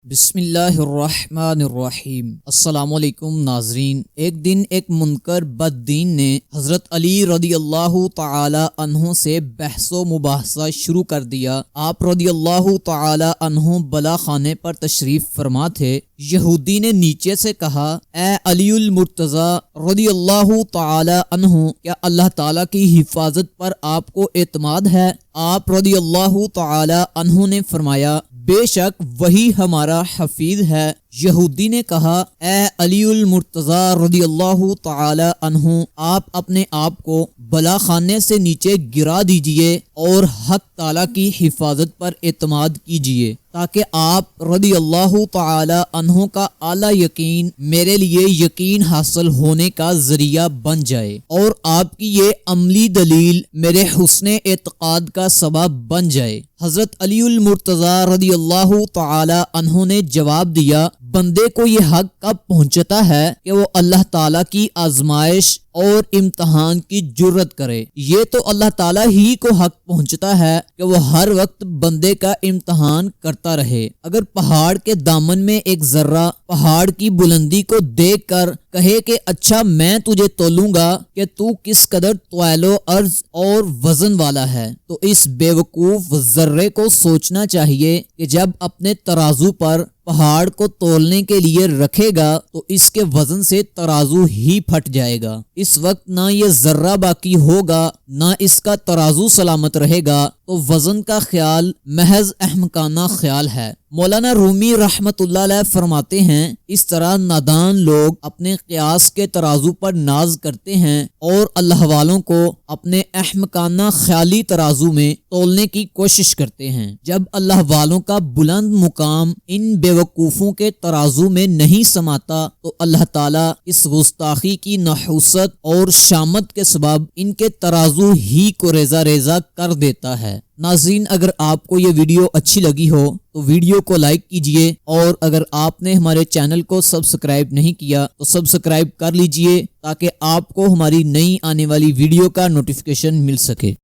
بسم اللہ الرحمن الرحیم۔ السلام علیکم ناظرین۔ ایک دن ایک منکر بددین نے حضرت علی رضی اللہ تعالی عنہ سے بحث و مباحثہ شروع کر دیا۔ آپ رضی اللہ تعالی عنہ بلا خانے پر تشریف فرما تھے۔ یہودی نے نیچے سے کہا، اے علی المرتضی رضی اللہ تعالی عنہ، کیا اللہ تعالی کی حفاظت پر آپ کو اعتماد ہے؟ آپ رضی اللہ تعالی عنہ نے فرمایا، بے شک وہی ہمارا حفیظ ہے۔ یہودی نے کہا، اے علی المرتضی رضی اللہ تعالی عنہ، آپ اپنے آپ کو بلا خانے سے نیچے گرا دیجئے اور حق تعالی کی حفاظت پر اعتماد کیجئے، تاکہ آپ رضی اللہ تعالی عنہ کا اعلیٰ یقین میرے لیے یقین حاصل ہونے کا ذریعہ بن جائے، اور آپ کی یہ عملی دلیل میرے حسن اعتقاد کا سبب بن جائے۔ حضرت علی المرتضی رضی اللہ تعالی عنہ نے جواب دیا، بندے کو یہ حق کب پہنچتا ہے کہ وہ اللہ تعالیٰ کی آزمائش اور امتحان کی جرت کرے؟ یہ تو اللہ تعالیٰ ہی کو حق پہنچتا ہے کہ وہ ہر وقت بندے کا امتحان کرتا رہے۔ اگر پہاڑ کے دامن میں ایک ذرہ پہاڑ کی بلندی کو دیکھ کر کہے کہ اچھا میں تجھے تولوں گا کہ تو کس قدر طویل و عرض اور وزن والا ہے، تو اس بے وقوف ذرے کو سوچنا چاہیے کہ جب اپنے ترازو پر پہاڑ کو تولنے کے لیے رکھے گا تو اس کے وزن سے ترازو ہی پھٹ جائے گا۔ اس وقت نہ یہ ذرہ باقی ہوگا نہ اس کا ترازو سلامت رہے گا، تو وزن کا خیال محض احمقانہ خیال ہے۔ مولانا رومی رحمت اللہ علیہ فرماتے ہیں، اس طرح نادان لوگ اپنے قیاس کے ترازو پر ناز کرتے ہیں اور اللہ والوں کو اپنے احمقانہ خیالی ترازو میں تولنے کی کوشش کرتے ہیں۔ جب اللہ والوں کا بلند مقام ان بے وقوفوں کے ترازو میں نہیں سماتا تو اللہ تعالیٰ اس گستاخی کی نحوست اور شامت کے سبب ان کے ترازو ہی کو ریزہ ریزہ کر دیتا ہے۔ ناظرین، اگر آپ کو یہ ویڈیو اچھی لگی ہو تو ویڈیو کو لائک کیجئے، اور اگر آپ نے ہمارے چینل کو سبسکرائب نہیں کیا تو سبسکرائب کر لیجئے، تاکہ آپ کو ہماری نئی آنے والی ویڈیو کا نوٹیفیکیشن مل سکے۔